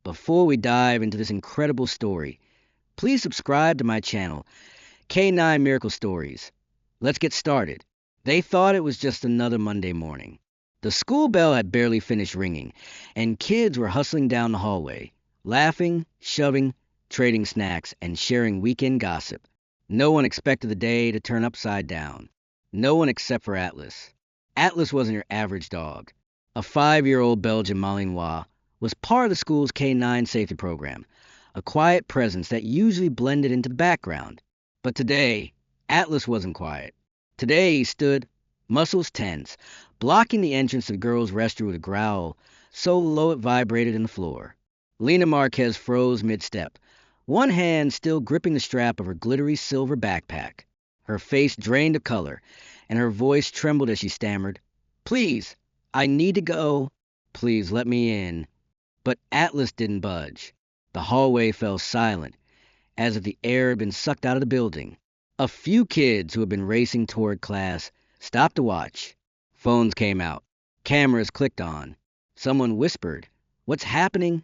Before we dive into this incredible story, please subscribe to my channel, K9 Miracle Stories. Let's get started. They thought it was just another Monday morning. The school bell had barely finished ringing, and kids were hustling down the hallway, laughing, shoving, trading snacks, and sharing weekend gossip. No one expected the day to turn upside down. No one except for Atlas. Atlas wasn't your average dog. A 5-year-old Belgian Malinois was part of the school's K9 safety program, a quiet presence that usually blended into the background. But today, Atlas wasn't quiet. Today he stood, muscles tense, blocking the entrance to the girls' restroom with a growl so low it vibrated in the floor. Lena Marquez froze mid-step, one hand still gripping the strap of her glittery silver backpack. Her face drained of color, and her voice trembled as she stammered, "Please, I need to go. Please let me in." But Atlas didn't budge. The hallway fell silent, as if the air had been sucked out of the building. A few kids who had been racing toward class stopped to watch. Phones came out. Cameras clicked on. Someone whispered, "What's happening?"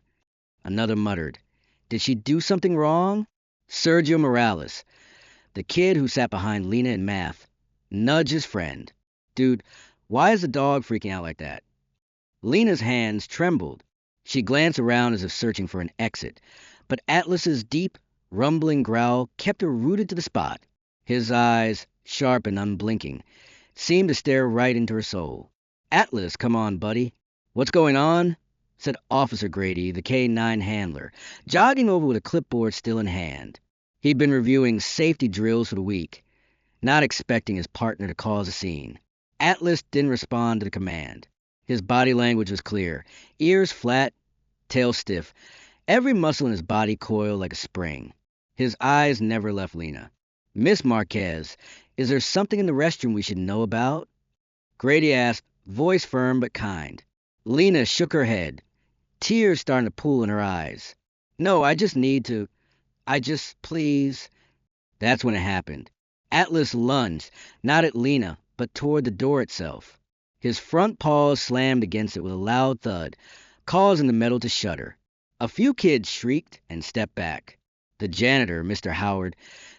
Another muttered, "Did she do something wrong?" Sergio Morales, the kid who sat behind Lena in math, nudged his friend. "Dude, why is the dog freaking out like that?" Lena's hands trembled. She glanced around as if searching for an exit, but Atlas's deep, rumbling growl kept her rooted to the spot. His eyes, sharp and unblinking, seemed to stare right into her soul. "Atlas, come on, buddy." "What's going on?" said Officer Grady, the K9 handler, jogging over with a clipboard still in hand. He'd been reviewing safety drills for the week, not expecting his partner to cause a scene. Atlas didn't respond to the command. His body language was clear, ears flat, tail stiff, every muscle in his body coiled like a spring. His eyes never left Lena. "Miss Marquez, is there something in the restroom we should know about?" Grady asked, voice firm but kind. Lena shook her head, tears starting to pool in her eyes. "No, please." That's when it happened. Atlas lunged, not at Lena, but toward the door itself. His front paws slammed against it with a loud thud, causing the metal to shudder. A few kids shrieked and stepped back. The janitor, Mr. Howard,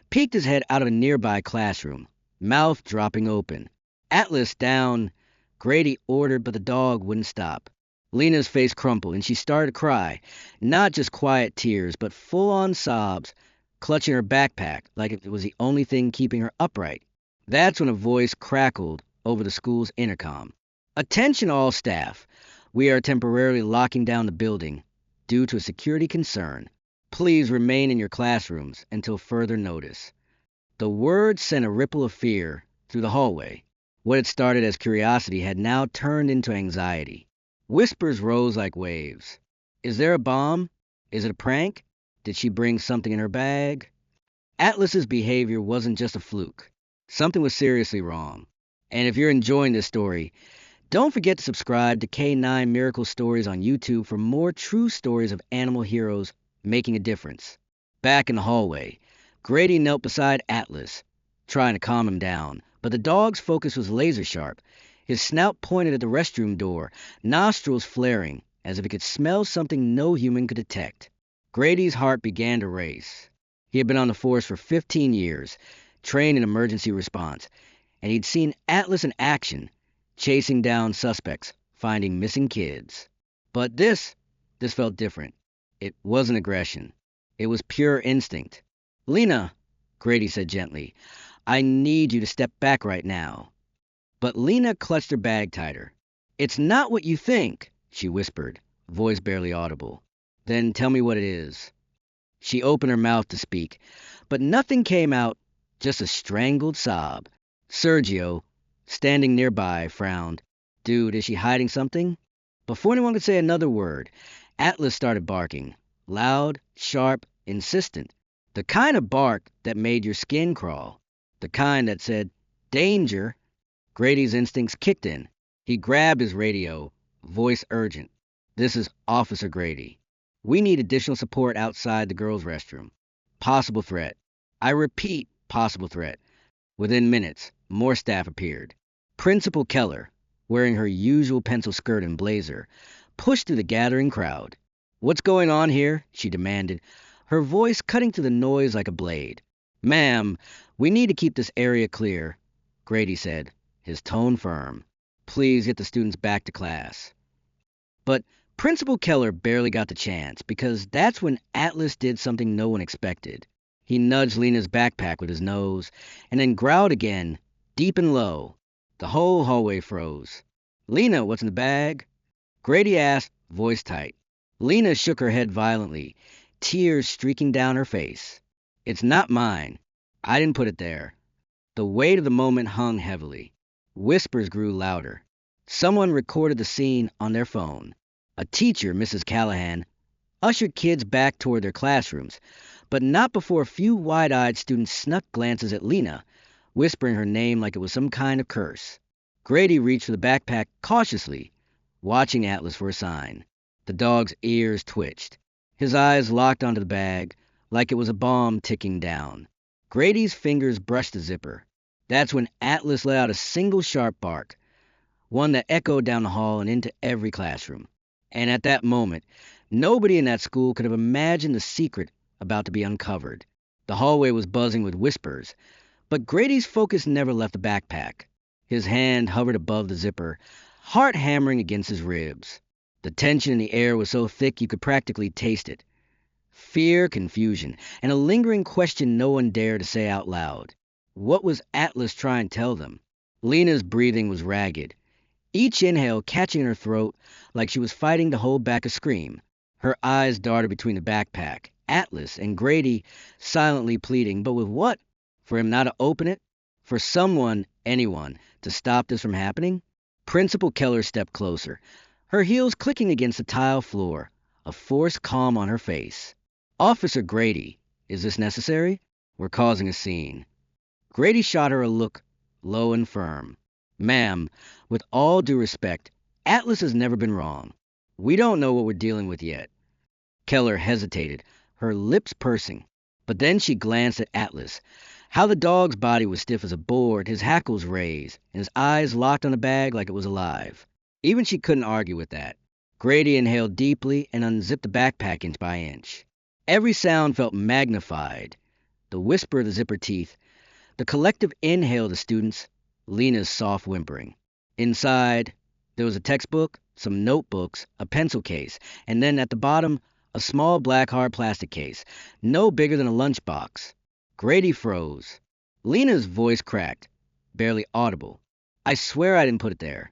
peeked his head out of a nearby classroom, mouth dropping open. "Atlas, down," Grady ordered, but the dog wouldn't stop. Lena's face crumpled, and she started to cry, not just quiet tears, but full-on sobs, clutching her backpack like it was the only thing keeping her upright. That's when a voice crackled over the school's intercom. "Attention all staff. We are temporarily locking down the building due to a security concern. Please remain in your classrooms until further notice." The word sent a ripple of fear through the hallway. What had started as curiosity had now turned into anxiety. Whispers rose like waves. "Is there a bomb? Is it a prank? Did she bring something in her bag?" Atlas's behavior wasn't just a fluke. Something was seriously wrong. And if you're enjoying this story, don't forget to subscribe to K9 Miracle Stories on YouTube for more true stories of animal heroes making a difference. Back in the hallway, Grady knelt beside Atlas, trying to calm him down, but the dog's focus was laser sharp. His snout pointed at the restroom door, nostrils flaring, as if he could smell something no human could detect. Grady's heart began to race. He had been on the force for 15 years, trained in emergency response, and he'd seen Atlas in action, chasing down suspects, finding missing kids. But this felt different. It wasn't aggression. It was pure instinct. "Lena," Grady said gently, "I need you to step back right now." But Lena clutched her bag tighter. "It's not what you think," she whispered, voice barely audible. "Then tell me what it is." She opened her mouth to speak, but nothing came out, just a strangled sob. Sergio, standing nearby, frowned. "Dude, is she hiding something?" Before anyone could say another word, Atlas started barking. Loud, sharp, insistent. The kind of bark that made your skin crawl. The kind that said, "Danger." Grady's instincts kicked in. He grabbed his radio, voice urgent. "This is Officer Grady. We need additional support outside the girls' restroom. Possible threat. I repeat, possible threat." Within minutes, more staff appeared. Principal Keller, wearing her usual pencil skirt and blazer, pushed through the gathering crowd. "What's going on here?" she demanded, her voice cutting through the noise like a blade. "Ma'am, we need to keep this area clear," Grady said, his tone firm. "Please get the students back to class." But Principal Keller barely got the chance because that's when Atlas did something no one expected. He nudged Lena's backpack with his nose and then growled again, deep and low. The whole hallway froze. "Lena, what's in the bag?" Grady asked, voice tight. Lena shook her head violently, tears streaking down her face. "It's not mine. I didn't put it there." The weight of the moment hung heavily. Whispers grew louder. Someone recorded the scene on their phone. A teacher, Mrs. Callahan, ushered kids back toward their classrooms, but not before a few wide-eyed students snuck glances at Lena, whispering her name like it was some kind of curse. Grady reached for the backpack cautiously, watching Atlas for a sign. The dog's ears twitched. His eyes locked onto the bag, like it was a bomb ticking down. Grady's fingers brushed the zipper. That's when Atlas let out a single sharp bark, one that echoed down the hall and into every classroom. And at that moment, nobody in that school could have imagined the secret about to be uncovered. The hallway was buzzing with whispers, but Grady's focus never left the backpack. His hand hovered above the zipper, heart hammering against his ribs. The tension in the air was so thick you could practically taste it. Fear, confusion, and a lingering question no one dared to say out loud. What was Atlas trying to tell them? Lena's breathing was ragged, each inhale catching in her throat like she was fighting to hold back a scream. Her eyes darted between the backpack, Atlas, and Grady, silently pleading, but with what? For him not to open it? For someone, anyone, to stop this from happening? Principal Keller stepped closer, her heels clicking against the tile floor, a forced calm on her face. "Officer Grady, is this necessary? We're causing a scene." Grady shot her a look, low and firm. "Ma'am, with all due respect, Atlas has never been wrong. We don't know what we're dealing with yet." Keller hesitated, her lips pursing. But then she glanced at Atlas, how the dog's body was stiff as a board, his hackles raised, and his eyes locked on the bag like it was alive. Even she couldn't argue with that. Grady inhaled deeply and unzipped the backpack inch by inch. Every sound felt magnified. The whisper of the zipper teeth, the collective inhale of the students, Lena's soft whimpering. Inside, there was a textbook, some notebooks, a pencil case, and then at the bottom, a small black hard plastic case, no bigger than a lunchbox. Grady froze. Lena's voice cracked, barely audible. "I swear I didn't put it there."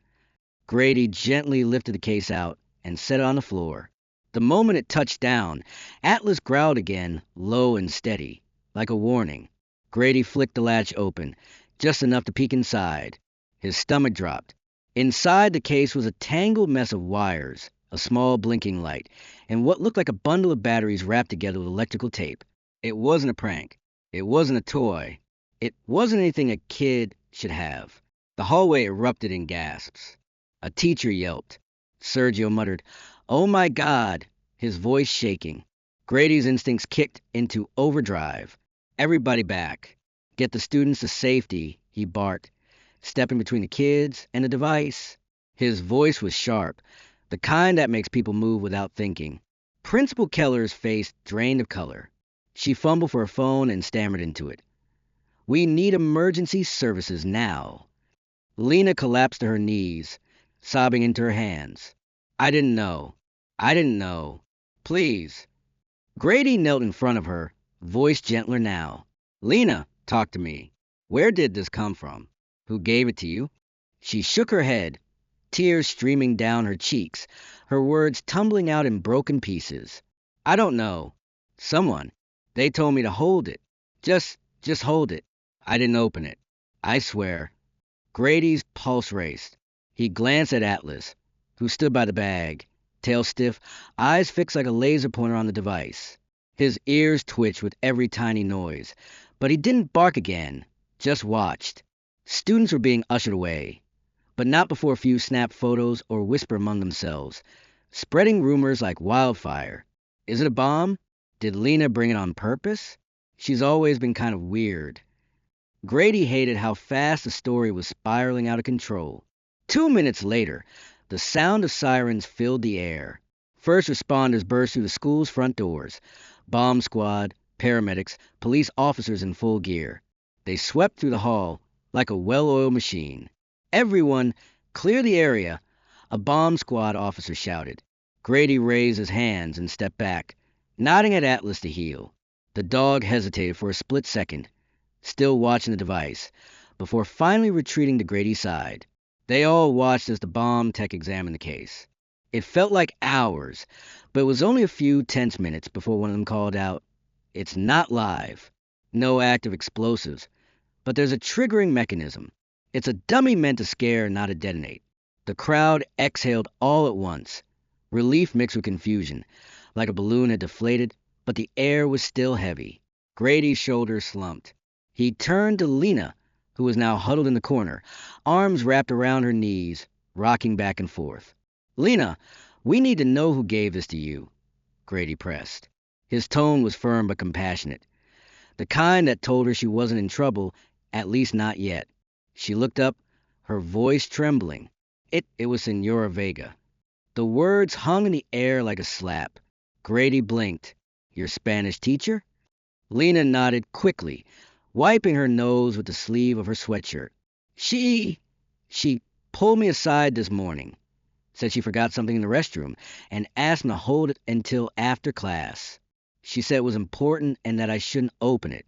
Grady gently lifted the case out and set it on the floor. The moment it touched down, Atlas growled again, low and steady, like a warning. Grady flicked the latch open, just enough to peek inside. His stomach dropped. Inside the case was a tangled mess of wires, a small blinking light, and what looked like a bundle of batteries wrapped together with electrical tape. It wasn't a prank. It wasn't a toy. It wasn't anything a kid should have. The hallway erupted in gasps. A teacher yelped. Sergio muttered, "Oh my God," his voice shaking. Grady's instincts kicked into overdrive. "Everybody back. Get the students to safety," he barked, stepping between the kids and the device. His voice was sharp, the kind that makes people move without thinking. Principal Keller's face drained of color. She fumbled for her phone and stammered into it. "We need emergency services now." Lena collapsed to her knees, sobbing into her hands. "I didn't know. I didn't know. Please." Grady knelt in front of her, voice gentler now. "Lena, talk to me. Where did this come from? Who gave it to you?" She shook her head, tears streaming down her cheeks, her words tumbling out in broken pieces. "I don't know. Someone. They told me to hold it. Just hold it. I didn't open it. I swear." Grady's pulse raced. He glanced at Atlas, who stood by the bag, tail stiff, eyes fixed like a laser pointer on the device. His ears twitched with every tiny noise, but he didn't bark again, just watched. Students were being ushered away, but not before a few snapped photos or whisper among themselves, spreading rumors like wildfire. Is it a bomb? Did Lena bring it on purpose? She's always been kind of weird. Grady hated how fast the story was spiraling out of control. 2 minutes later, the sound of sirens filled the air. First responders burst through the school's front doors. Bomb squad, paramedics, police officers in full gear. They swept through the hall like a well-oiled machine. Everyone, clear the area, a bomb squad officer shouted. Grady raised his hands and stepped back, nodding at Atlas to heal. The dog hesitated for a split second, still watching the device, before finally retreating to Grady's side. They all watched as the bomb tech examined the case. It felt like hours, but it was only a few tense minutes before one of them called out, "It's not live. No active explosives. But there's a triggering mechanism. It's a dummy meant to scare, not to detonate." The crowd exhaled all at once, relief mixed with confusion, like a balloon had deflated, but the air was still heavy. Grady's shoulders slumped. He turned to Lena, who was now huddled in the corner, arms wrapped around her knees, rocking back and forth. "Lena, we need to know who gave this to you," Grady pressed. His tone was firm but compassionate, the kind that told her she wasn't in trouble, at least not yet. She looked up, her voice trembling. It was Senora Vega. The words hung in the air like a slap. Grady blinked. "Your Spanish teacher?" Lena nodded quickly, wiping her nose with the sleeve of her sweatshirt. She pulled me aside this morning. Said she forgot something in the restroom and asked me to hold it until after class. She said it was important and that I shouldn't open it.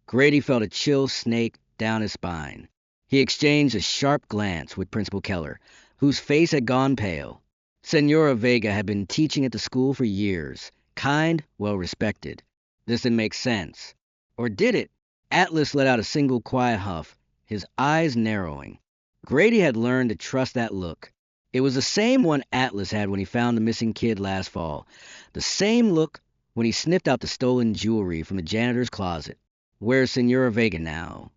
Grady felt a chill snake down his spine. He exchanged a sharp glance with Principal Keller, whose face had gone pale. Senora Vega had been teaching at the school for years, kind, well-respected. This didn't make sense. Or did it? Atlas let out a single quiet huff, his eyes narrowing. Grady had learned to trust that look. It was the same one Atlas had when he found the missing kid last fall. The same look when he sniffed out the stolen jewelry from the janitor's closet. "Where's Senora Vega now?"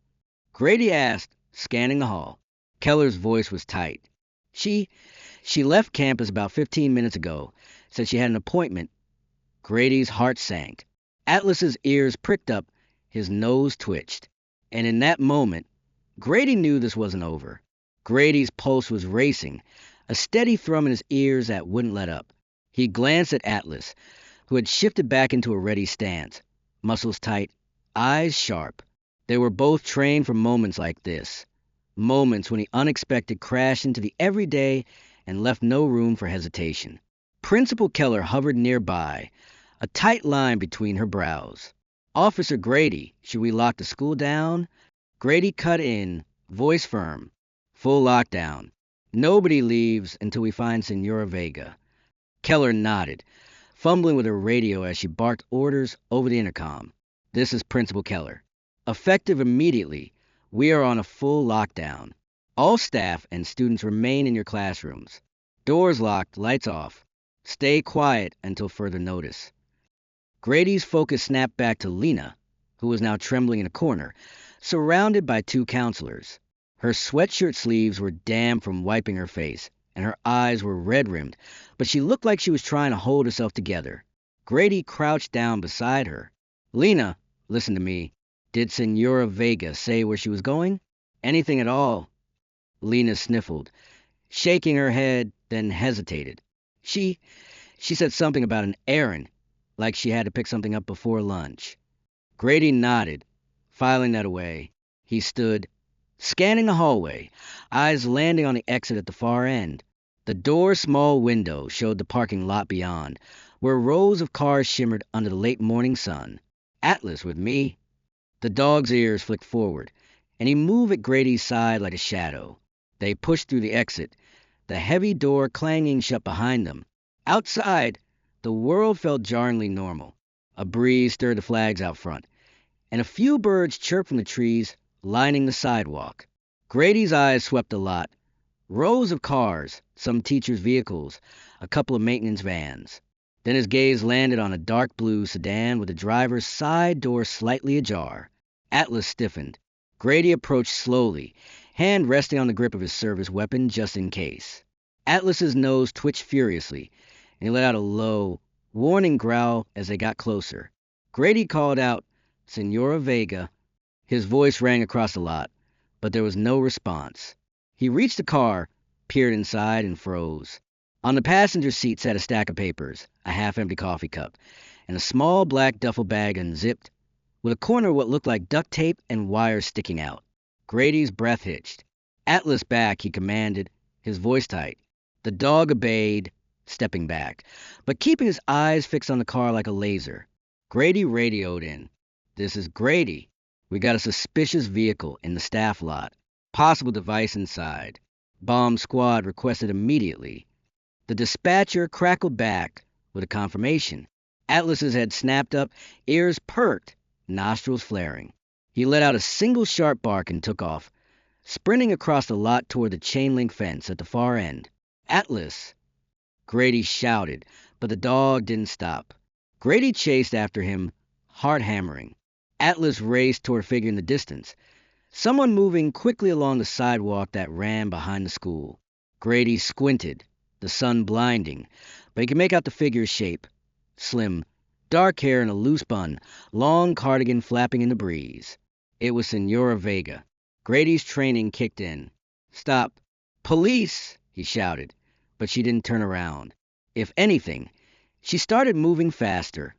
Grady asked, scanning the hall. Keller's voice was tight. She left campus about 15 minutes ago. Said she had an appointment." Grady's heart sank. Atlas's ears pricked up, his nose twitched. And in that moment, Grady knew this wasn't over. Grady's pulse was racing, a steady thrum in his ears that wouldn't let up. He glanced at Atlas, who had shifted back into a ready stance, muscles tight, eyes sharp. They were both trained for moments like this, moments when the unexpected crashed into the everyday and left no room for hesitation. Principal Keller hovered nearby, a tight line between her brows. "Officer Grady, should we lock the school down?" Grady cut in, voice firm. "Full lockdown. Nobody leaves until we find Senora Vega." Keller nodded, fumbling with her radio as she barked orders over the intercom. "This is Principal Keller. Effective immediately, we are on a full lockdown. All staff and students remain in your classrooms. Doors locked, lights off. Stay quiet until further notice." Grady's focus snapped back to Lena, who was now trembling in a corner, surrounded by two counselors. Her sweatshirt sleeves were damp from wiping her face, and her eyes were red-rimmed, but she looked like she was trying to hold herself together. Grady crouched down beside her. "Lena, listen to me. Did Senora Vega say where she was going? Anything at all?" Lena sniffled, shaking her head, then hesitated. She said something about an errand, like she had to pick something up before lunch." Grady nodded, filing that away. He stood, scanning the hallway, eyes landing on the exit at the far end. The door's small window showed the parking lot beyond, where rows of cars shimmered under the late morning sun. "Atlas with me." The dog's ears flicked forward, and he moved at Grady's side like a shadow. They pushed through the exit, the heavy door clanging shut behind them. Outside, the world felt jarringly normal. A breeze stirred the flags out front, and a few birds chirped from the trees lining the sidewalk. Grady's eyes swept the lot. Rows of cars, some teachers' vehicles, a couple of maintenance vans. Then his gaze landed on a dark blue sedan with the driver's side door slightly ajar. Atlas stiffened. Grady approached slowly, hand resting on the grip of his service weapon just in case. Atlas's nose twitched furiously, and he let out a low, warning growl as they got closer. Grady called out, "Senora Vega." His voice rang across the lot, but there was no response. He reached the car, peered inside, and froze. On the passenger seat sat a stack of papers, a half-empty coffee cup, and a small black duffel bag unzipped, with a corner of what looked like duct tape and wires sticking out. Grady's breath hitched. Atlas back, he commanded, his voice tight. The dog obeyed, stepping back, but keeping his eyes fixed on the car like a laser. Grady radioed in. "This is Grady. We got a suspicious vehicle in the staff lot. Possible device inside. Bomb squad requested immediately." The dispatcher crackled back with a confirmation. Atlas's head snapped up, ears perked, nostrils flaring. He let out a single sharp bark and took off, sprinting across the lot toward the chain-link fence at the far end. "Atlas!" Grady shouted, but the dog didn't stop. Grady chased after him, heart hammering. Atlas raced toward a figure in the distance, someone moving quickly along the sidewalk that ran behind the school. Grady squinted, the sun blinding, but he could make out the figure's shape. Slim, dark hair in a loose bun, long cardigan flapping in the breeze. It was Senora Vega. Grady's training kicked in. "Stop! Police!" he shouted, but she didn't turn around. If anything, she started moving faster,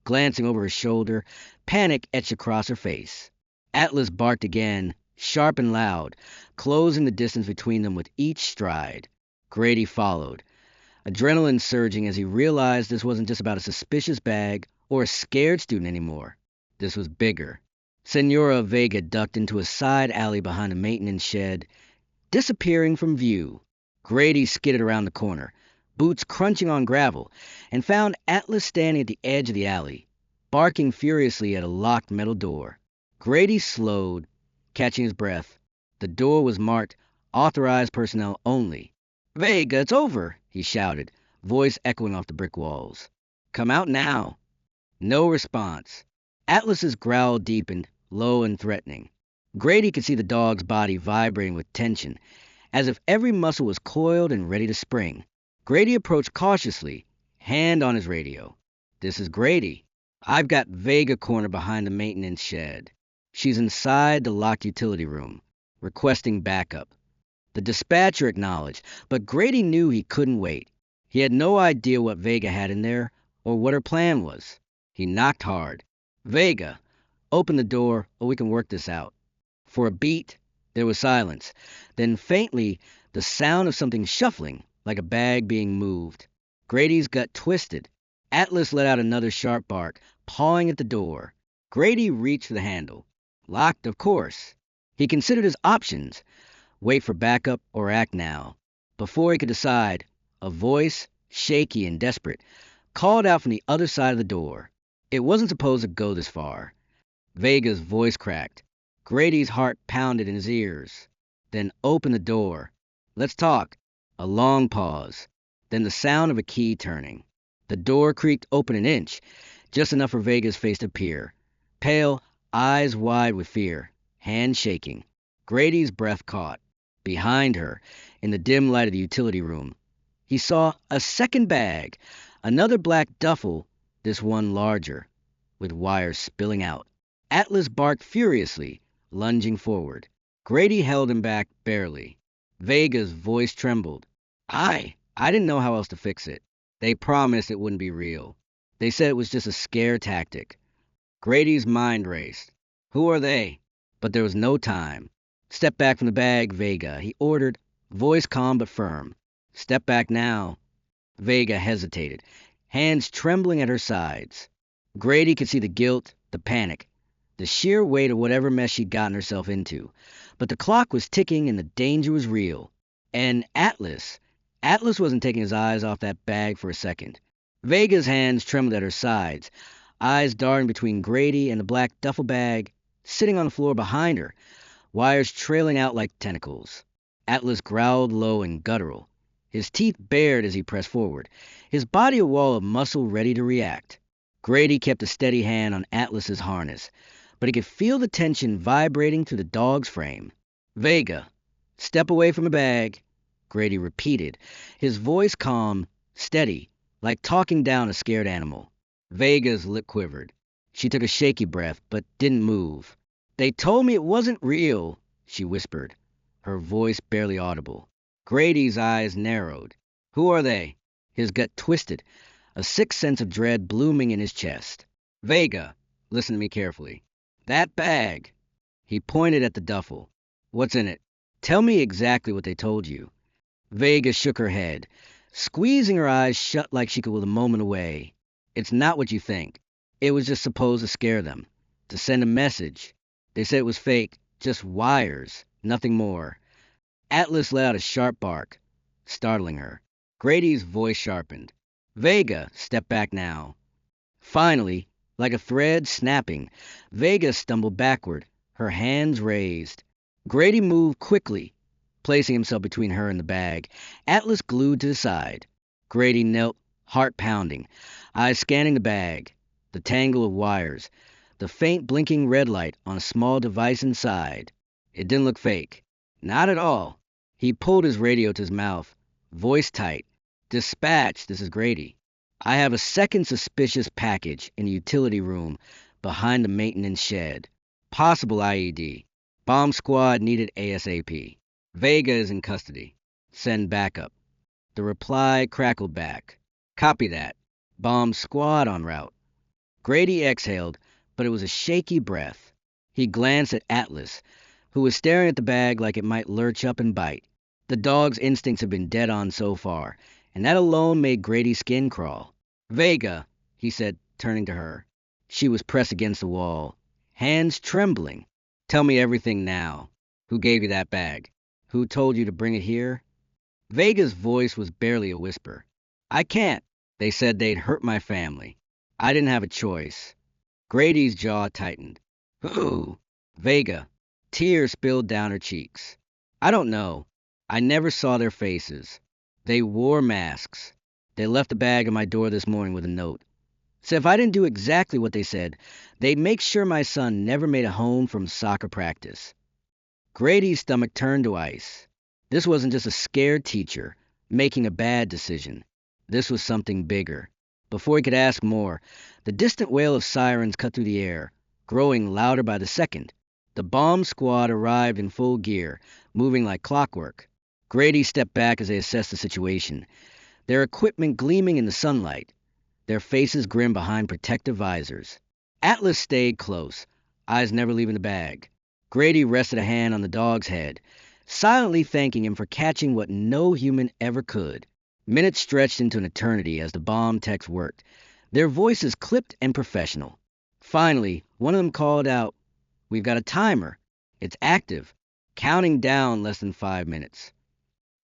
glancing over her shoulder, panic etched across her face. Atlas barked again, sharp and loud, closing the distance between them with each stride. Grady followed, adrenaline surging as he realized this wasn't just about a suspicious bag or a scared student anymore. This was bigger. Senora Vega ducked into a side alley behind a maintenance shed, disappearing from view. Grady skidded around the corner, boots crunching on gravel, and found Atlas standing at the edge of the alley, barking furiously at a locked metal door. Grady slowed, catching his breath. The door was marked "Authorized Personnel Only." "Vega, it's over!" he shouted, voice echoing off the brick walls. "Come out now." No response. Atlas's growl deepened, low and threatening. Grady could see the dog's body vibrating with tension, as if every muscle was coiled and ready to spring. Grady approached cautiously, hand on his radio. "This is Grady. I've got Vega cornered behind the maintenance shed. She's inside the locked utility room, requesting backup." The dispatcher acknowledged, but Grady knew he couldn't wait. He had no idea what Vega had in there or what her plan was. He knocked hard. "Vega, open the door or we can work this out." For a beat, there was silence. Then faintly, the sound of something shuffling, like a bag being moved. Grady's gut twisted. Atlas let out another sharp bark, pawing at the door. Grady reached for the handle. Locked, of course. He considered his options. Wait for backup or act now. Before he could decide, a voice, shaky and desperate, called out from the other side of the door. It wasn't supposed to go this far. Vega's voice cracked. Grady's heart pounded in his ears. "Then open the door. Let's talk." A long pause. Then the sound of a key turning. The door creaked open an inch, just enough for Vega's face to appear. Pale, eyes wide with fear, hand shaking. Grady's breath caught. Behind her, in the dim light of the utility room, he saw a second bag, another black duffel, this one larger, with wires spilling out. Atlas barked furiously, lunging forward. Grady held him back barely. Vega's voice trembled. I didn't know how else to fix it. They promised it wouldn't be real. They said it was just a scare tactic." Grady's mind raced. "Who are they?" But there was no time. "Step back from the bag, Vega," he ordered, voice calm but firm. "Step back now." Vega hesitated, hands trembling at her sides. Grady could see the guilt, the panic, the sheer weight of whatever mess she'd gotten herself into. But the clock was ticking and the danger was real. And Atlas wasn't taking his eyes off that bag for a second. Vega's hands trembled at her sides, eyes darting between Grady and the black duffel bag, sitting on the floor behind her, wires trailing out like tentacles. Atlas growled low and guttural, his teeth bared as he pressed forward, his body a wall of muscle ready to react. Grady kept a steady hand on Atlas's harness, but he could feel the tension vibrating through the dog's frame. "Vega, step away from the bag," Grady repeated, his voice calm, steady, like talking down a scared animal. Vega's lip quivered. She took a shaky breath, but didn't move. "They told me it wasn't real," she whispered, her voice barely audible. Grady's eyes narrowed. "Who are they?" His gut twisted, a sick sense of dread blooming in his chest. Vega, listen to me carefully. That bag. He pointed at the duffel. What's in it? Tell me exactly what they told you. Vega shook her head, squeezing her eyes shut like she could will a moment away. It's not what you think. It was just supposed to scare them, to send a message. They said it was fake, just wires, nothing more. Atlas let out a sharp bark, startling her. Grady's voice sharpened. Vega, step back now. Finally, like a thread snapping, Vega stumbled backward, her hands raised. Grady moved quickly, placing himself between her and the bag, Atlas glued to the side. Grady knelt, heart pounding, eyes scanning the bag, the tangle of wires, the faint blinking red light on a small device inside. It didn't look fake. Not at all. He pulled his radio to his mouth, voice tight. Dispatch, this is Grady. I have a second suspicious package in the utility room behind the maintenance shed. Possible IED. Bomb squad needed ASAP. Vega is in custody. Send backup. The reply crackled back. Copy that. Bomb squad en route. Grady exhaled, but it was a shaky breath. He glanced at Atlas, who was staring at the bag like it might lurch up and bite. The dog's instincts had been dead on so far, and that alone made Grady's skin crawl. Vega, he said, turning to her. She was pressed against the wall, hands trembling. Tell me everything now. Who gave you that bag? Who told you to bring it here? Vega's voice was barely a whisper. I can't. They said they'd hurt my family. I didn't have a choice. Grady's jaw tightened. Who? Vega. Tears spilled down her cheeks. I don't know. I never saw their faces. They wore masks. They left the bag at my door this morning with a note. Said if I didn't do exactly what they said, they'd make sure my son never made it home from soccer practice. Grady's stomach turned to ice. This wasn't just a scared teacher making a bad decision. This was something bigger. Before he could ask more, the distant wail of sirens cut through the air, growing louder by the second. The bomb squad arrived in full gear, moving like clockwork. Grady stepped back as they assessed the situation, their equipment gleaming in the sunlight, their faces grim behind protective visors. Atlas stayed close, eyes never leaving the bag. Grady rested a hand on the dog's head, silently thanking him for catching what no human ever could. Minutes stretched into an eternity as the bomb techs worked, their voices clipped and professional. Finally, one of them called out, We've got a timer. It's active, counting down less than 5 minutes.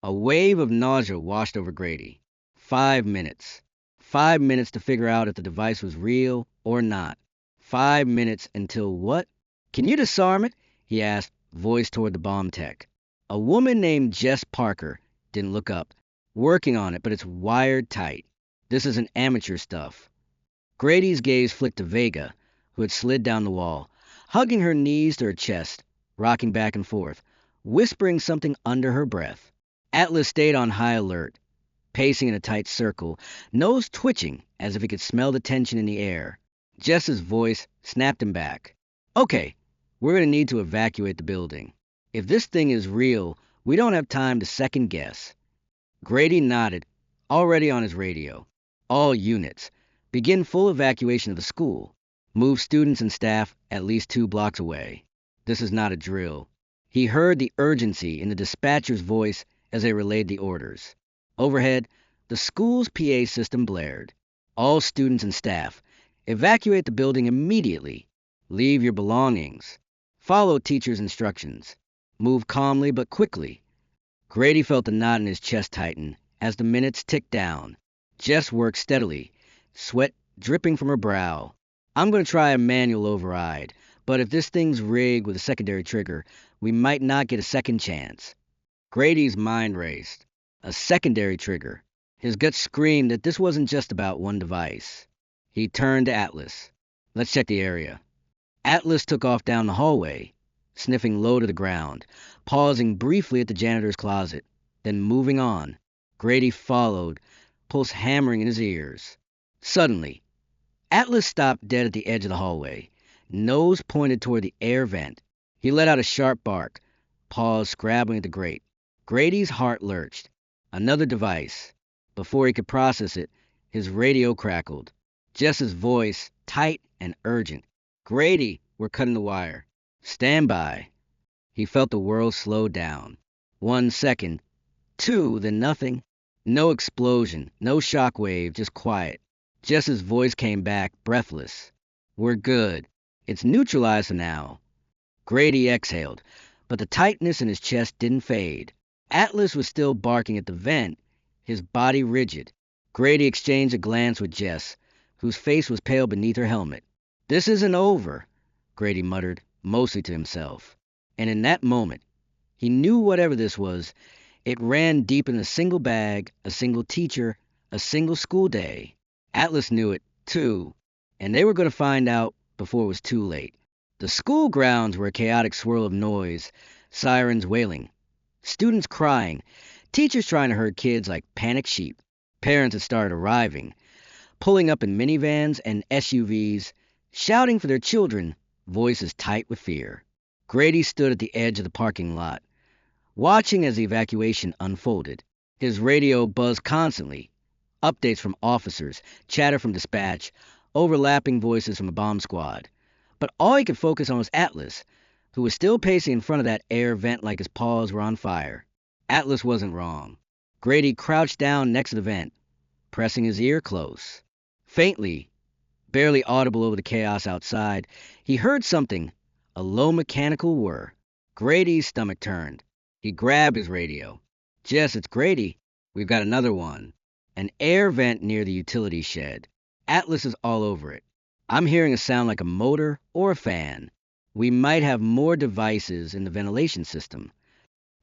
A wave of nausea washed over Grady. 5 minutes. 5 minutes to figure out if the device was real or not. 5 minutes until what? Can you disarm it? He asked, voice toward the bomb tech. A woman named Jess Parker didn't look up. Working on it, but it's wired tight. This isn't amateur stuff. Grady's gaze flicked to Vega, who had slid down the wall, hugging her knees to her chest, rocking back and forth, whispering something under her breath. Atlas stayed on high alert, pacing in a tight circle, nose twitching as if he could smell the tension in the air. Jess's voice snapped him back. Okay, we're going to need to evacuate the building. If this thing is real, we don't have time to second guess. Grady nodded, already on his radio. All units, begin full evacuation of the school. Move students and staff at least 2 blocks away. This is not a drill. He heard the urgency in the dispatcher's voice as they relayed the orders. Overhead, the school's PA system blared. All students and staff, evacuate the building immediately. Leave your belongings. Follow teacher's instructions. Move calmly but quickly. Grady felt the knot in his chest tighten as the minutes ticked down. Jess worked steadily, sweat dripping from her brow. I'm going to try a manual override, but if this thing's rigged with a secondary trigger, we might not get a second chance. Grady's mind raced. A secondary trigger. His gut screamed that this wasn't just about one device. He turned to Atlas. Let's check the area. Atlas took off down the hallway, sniffing low to the ground, pausing briefly at the janitor's closet, then moving on. Grady followed, pulse hammering in his ears. Suddenly, Atlas stopped dead at the edge of the hallway, nose pointed toward the air vent. He let out a sharp bark, paws scrabbling at the grate. Grady's heart lurched. Another device. Before he could process it, his radio crackled. Jess's voice, tight and urgent. "Grady, we're cutting the wire. Stand by." He felt the world slow down. 1 second, two, then nothing. No explosion, no shockwave, just quiet. Jess's voice came back, breathless. "We're good. It's neutralized for now." Grady exhaled, but the tightness in his chest didn't fade. Atlas was still barking at the vent, his body rigid. Grady exchanged a glance with Jess, whose face was pale beneath her helmet. "This isn't over," Grady muttered, mostly to himself. And in that moment, he knew whatever this was, it ran deep in a single bag, a single teacher, a single school day. Atlas knew it, too, and they were going to find out before it was too late. The school grounds were a chaotic swirl of noise, sirens wailing, students crying, teachers trying to herd kids like panicked sheep. Parents had started arriving, pulling up in minivans and SUVs, shouting for their children, voices tight with fear. Grady stood at the edge of the parking lot, watching as the evacuation unfolded. His radio buzzed constantly, updates from officers, chatter from dispatch, overlapping voices from the bomb squad. But all he could focus on was Atlas, who was still pacing in front of that air vent like his paws were on fire. Atlas wasn't wrong. Grady crouched down next to the vent, pressing his ear close. Faintly, barely audible over the chaos outside, he heard something, a low mechanical whir. Grady's stomach turned. He grabbed his radio. "Jess, it's Grady. We've got another one." An air vent near the utility shed. Atlas is all over it. "I'm hearing a sound like a motor or a fan. We might have more devices in the ventilation system."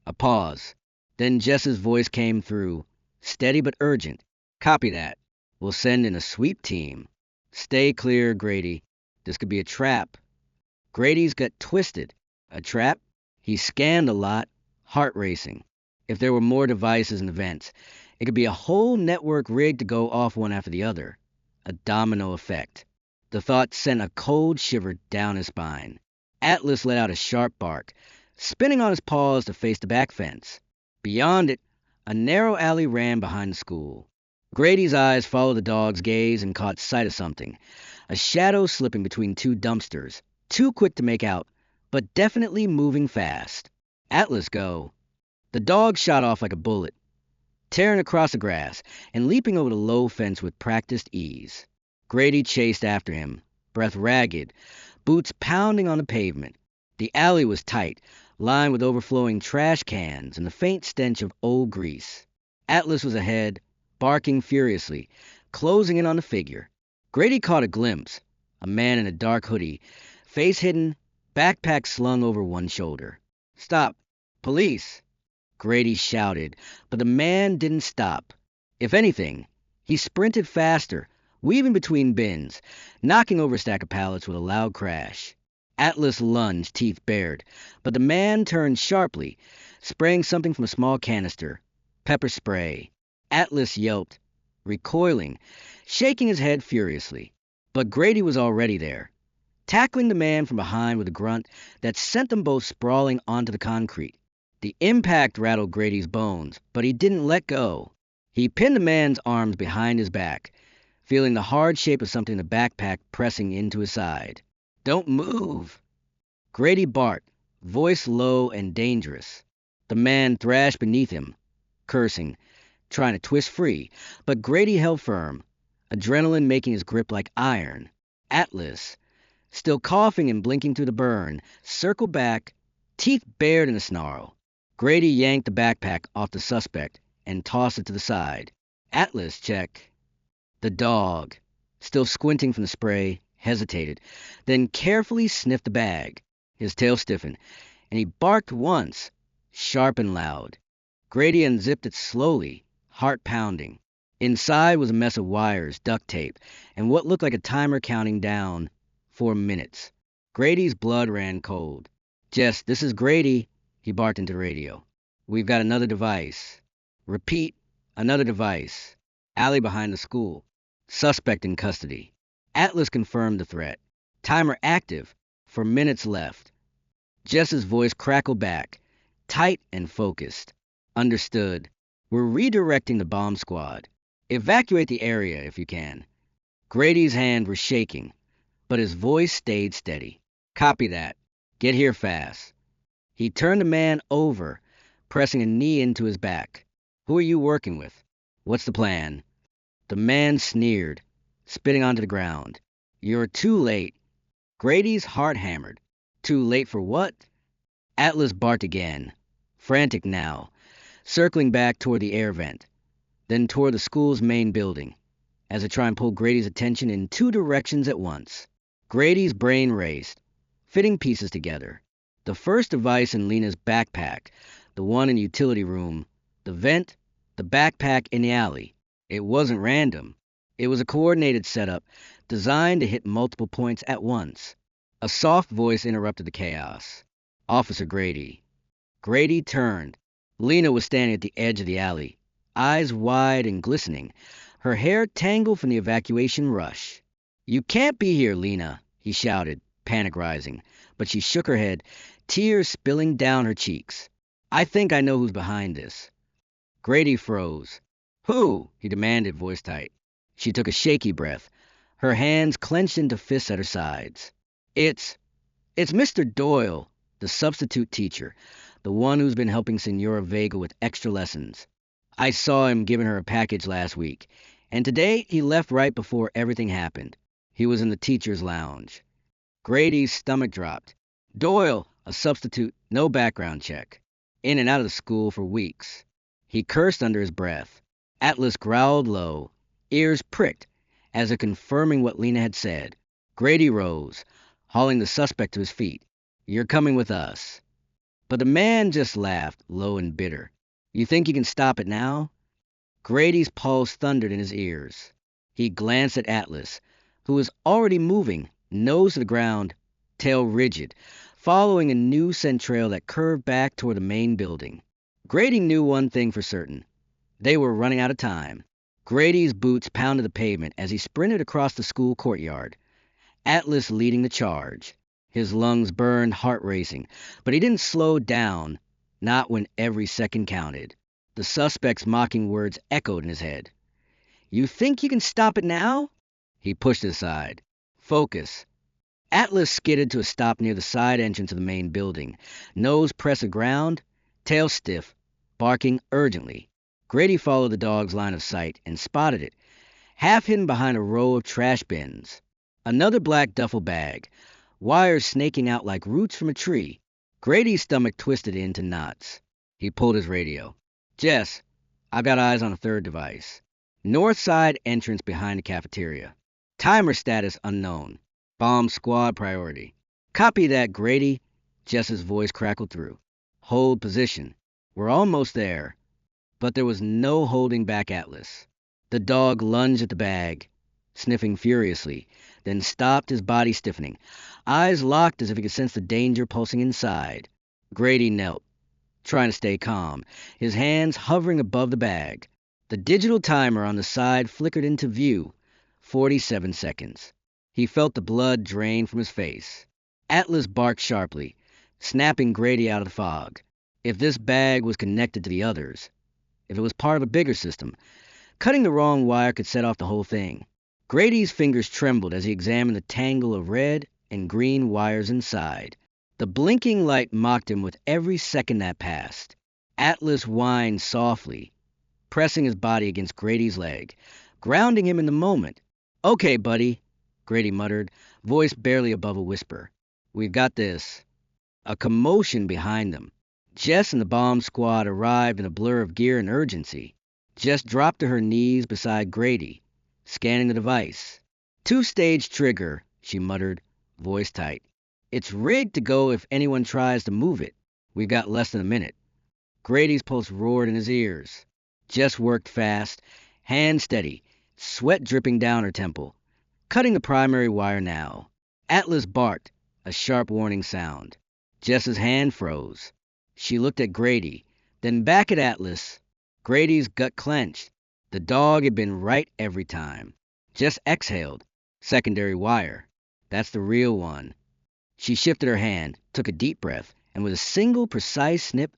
A pause. Then Jess's voice came through, steady but urgent. "Copy that. We'll send in a sweep team. Stay clear, Grady. This could be a trap." Grady's gut twisted. A trap? He scanned the lot, heart racing. If there were more devices in the vents, it could be a whole network rigged to go off one after the other. A domino effect. The thought sent a cold shiver down his spine. Atlas let out a sharp bark, spinning on his paws to face the back fence. Beyond it, a narrow alley ran behind the school. Grady's eyes followed the dog's gaze and caught sight of something. A shadow slipping between two dumpsters, too quick to make out, but definitely moving fast. "Atlas, go." The dog shot off like a bullet, tearing across the grass and leaping over the low fence with practiced ease. Grady chased after him, breath ragged, boots pounding on the pavement. The alley was tight, lined with overflowing trash cans and the faint stench of old grease. Atlas was ahead, barking furiously, closing in on the figure. Grady caught a glimpse, a man in a dark hoodie, face hidden, backpack slung over one shoulder. "Stop! Police!" Grady shouted, but the man didn't stop. If anything, he sprinted faster, weaving between bins, knocking over a stack of pallets with a loud crash. Atlas lunged, teeth bared, but the man turned sharply, spraying something from a small canister. Pepper spray. Atlas yelped, recoiling, shaking his head furiously. But Grady was already there, tackling the man from behind with a grunt that sent them both sprawling onto the concrete. The impact rattled Grady's bones, but he didn't let go. He pinned the man's arms behind his back, feeling the hard shape of something in the backpack pressing into his side. "Don't move!" Grady barked, voice low and dangerous. The man thrashed beneath him, cursing, trying to twist free, but Grady held firm, adrenaline making his grip like iron. Atlas, still coughing and blinking through the burn, circled back, teeth bared in a snarl. Grady yanked the backpack off the suspect and tossed it to the side. "Atlas, check." The dog, still squinting from the spray, hesitated, then carefully sniffed the bag. His tail stiffened, and he barked once, sharp and loud. Grady unzipped it slowly, heart pounding. Inside was a mess of wires, duct tape, and what looked like a timer counting down 4 minutes. Grady's blood ran cold. "Jess, this is Grady," he barked into the radio. "We've got another device." Repeat, "Another device." Alley behind the school. Suspect in custody. Atlas confirmed the threat. Timer active. 4 minutes left. Jess's voice crackled back, tight and focused. "Understood. We're redirecting the bomb squad. Evacuate the area if you can. Grady's hands were shaking, but his voice stayed steady. Copy that. Get here fast. He turned the man over, pressing a knee into his back. Who are you working with? What's the plan? The man sneered, spitting onto the ground. You're too late. Grady's heart hammered. Too late for what? Atlas barked again, frantic now, circling back toward the air vent, then toward the school's main building, as it tried and pull Grady's attention in two directions at once. Grady's brain raced, fitting pieces together. The first device in Lena's backpack, the one in the utility room, the vent, the backpack in the alley. It wasn't random. It was a coordinated setup designed to hit multiple points at once. A soft voice interrupted the chaos. Officer Grady. Grady turned. Lena was standing at the edge of the alley, eyes wide and glistening, her hair tangled from the evacuation rush. You can't be here, Lena, he shouted, panic rising, but she shook her head, tears spilling down her cheeks. I think I know who's behind this. Grady froze. Who? He demanded, voice tight. She took a shaky breath, her hands clenched into fists at her sides. It's Mr. Doyle, the substitute teacher, the one who's been helping Senora Vega with extra lessons. I saw him giving her a package last week, and today he left right before everything happened. He was in the teacher's lounge. Grady's stomach dropped. Doyle, a substitute, no background check. In and out of the school for weeks. He cursed under his breath. Atlas growled low, ears pricked, as if confirming what Lena had said. Grady rose, hauling the suspect to his feet. You're coming with us. But the man just laughed, low and bitter. You think you can stop it now? Grady's pulse thundered in his ears. He glanced at Atlas, who was already moving, nose to the ground, tail rigid, following a new scent trail that curved back toward the main building. Grady knew one thing for certain. They were running out of time. Grady's boots pounded the pavement as he sprinted across the school courtyard, Atlas leading the charge. His lungs burned, heart racing, but he didn't slow down, not when every second counted. The suspect's mocking words echoed in his head. You think you can stop it now? He pushed it aside. Focus. Atlas skidded to a stop near the side entrance of the main building, nose pressed to ground, tail stiff, barking urgently. Grady followed the dog's line of sight and spotted it, half hidden behind a row of trash bins. Another black duffel bag, wires snaking out like roots from a tree. Grady's stomach twisted into knots. He pulled his radio. Jess, I've got eyes on a third device. North side entrance behind the cafeteria. Timer status unknown. Bomb squad priority. Copy that, Grady. Jess's voice crackled through. Hold position. We're almost there. But there was no holding back Atlas. The dog lunged at the bag, sniffing furiously, then stopped, his body stiffening, eyes locked as if he could sense the danger pulsing inside. Grady knelt, trying to stay calm, his hands hovering above the bag. The digital timer on the side flickered into view. 47 seconds. He felt the blood drain from his face. Atlas barked sharply, snapping Grady out of the fog. If this bag was connected to the others, if it was part of a bigger system, cutting the wrong wire could set off the whole thing. Grady's fingers trembled as he examined the tangle of red and green wires inside. The blinking light mocked him with every second that passed. Atlas whined softly, pressing his body against Grady's leg, grounding him in the moment. Okay, buddy, Grady muttered, voice barely above a whisper. We've got this. A commotion behind them. Jess and the bomb squad arrived in a blur of gear and urgency. Jess dropped to her knees beside Grady, scanning the device. Two-stage trigger, she muttered, voice tight. It's rigged to go if anyone tries to move it. We've got less than a minute. Grady's pulse roared in his ears. Jess worked fast, hand steady, sweat dripping down her temple, cutting the primary wire now. Atlas barked, a sharp warning sound. Jess's hand froze. She looked at Grady, then back at Atlas. Grady's gut clenched. The dog had been right every time. Jess exhaled. Secondary wire. That's the real one. She shifted her hand, took a deep breath, and with a single precise snip,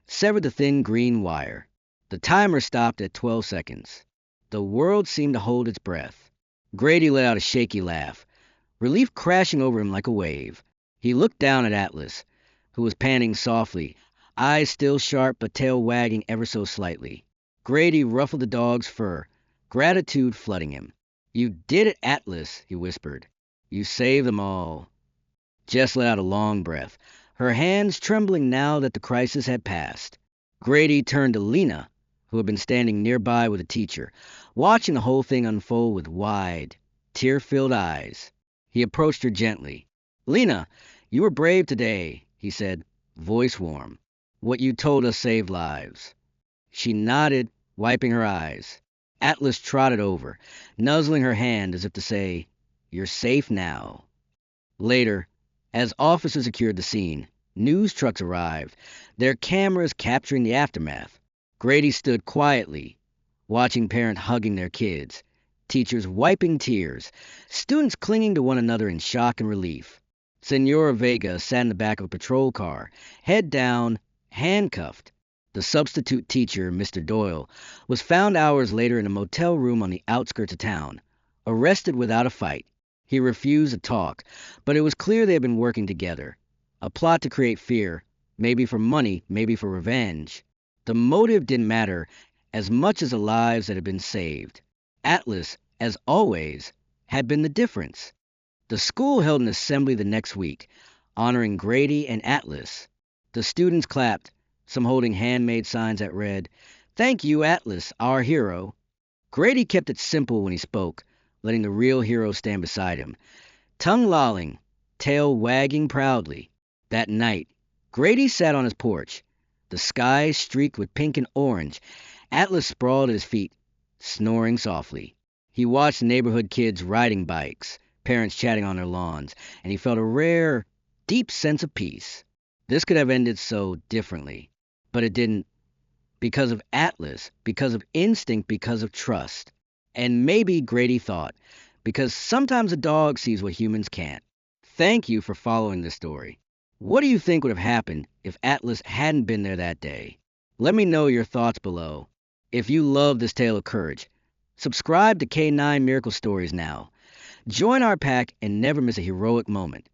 severed the thin green wire. The timer stopped at 12 seconds. The world seemed to hold its breath. Grady let out a shaky laugh, relief crashing over him like a wave. He looked down at Atlas, who was panting softly, eyes still sharp but tail wagging ever so slightly. Grady ruffled the dog's fur, gratitude flooding him. "You did it, Atlas," he whispered. "You saved them all." Jess let out a long breath, her hands trembling now that the crisis had passed. Grady turned to Lena, who had been standing nearby with the teacher, watching the whole thing unfold with wide, tear-filled eyes. He approached her gently. "Lena, you were brave today," he said, voice warm. "What you told us saved lives." She nodded, wiping her eyes. Atlas trotted over, nuzzling her hand as if to say, "You're safe now." Later, as officers secured the scene, news trucks arrived, their cameras capturing the aftermath. Grady stood quietly, watching parents hugging their kids, teachers wiping tears, students clinging to one another in shock and relief. Senora Vega sat in the back of a patrol car, head down, handcuffed. The substitute teacher, Mr. Doyle, was found hours later in a motel room on the outskirts of town, arrested without a fight. He refused to talk, but it was clear they had been working together. A plot to create fear, maybe for money, maybe for revenge. The motive didn't matter as much as the lives that had been saved. Atlas, as always, had been the difference. The school held an assembly the next week, honoring Grady and Atlas. The students clapped, some holding handmade signs that read, "Thank you, Atlas, our hero." Grady kept it simple when he spoke, letting the real hero stand beside him, tongue lolling, tail wagging proudly. That night, Grady sat on his porch, the sky streaked with pink and orange. Atlas sprawled at his feet, snoring softly. He watched neighborhood kids riding bikes, parents chatting on their lawns, and he felt a rare, deep sense of peace. This could have ended so differently, but it didn't, because of Atlas, because of instinct, because of trust. And maybe, Grady thought, because sometimes a dog sees what humans can't. Thank you for following this story. What do you think would have happened if Atlas hadn't been there that day? Let me know your thoughts below. If you love this tale of courage, subscribe to K9 Miracle Stories now. Join our pack and never miss a heroic moment.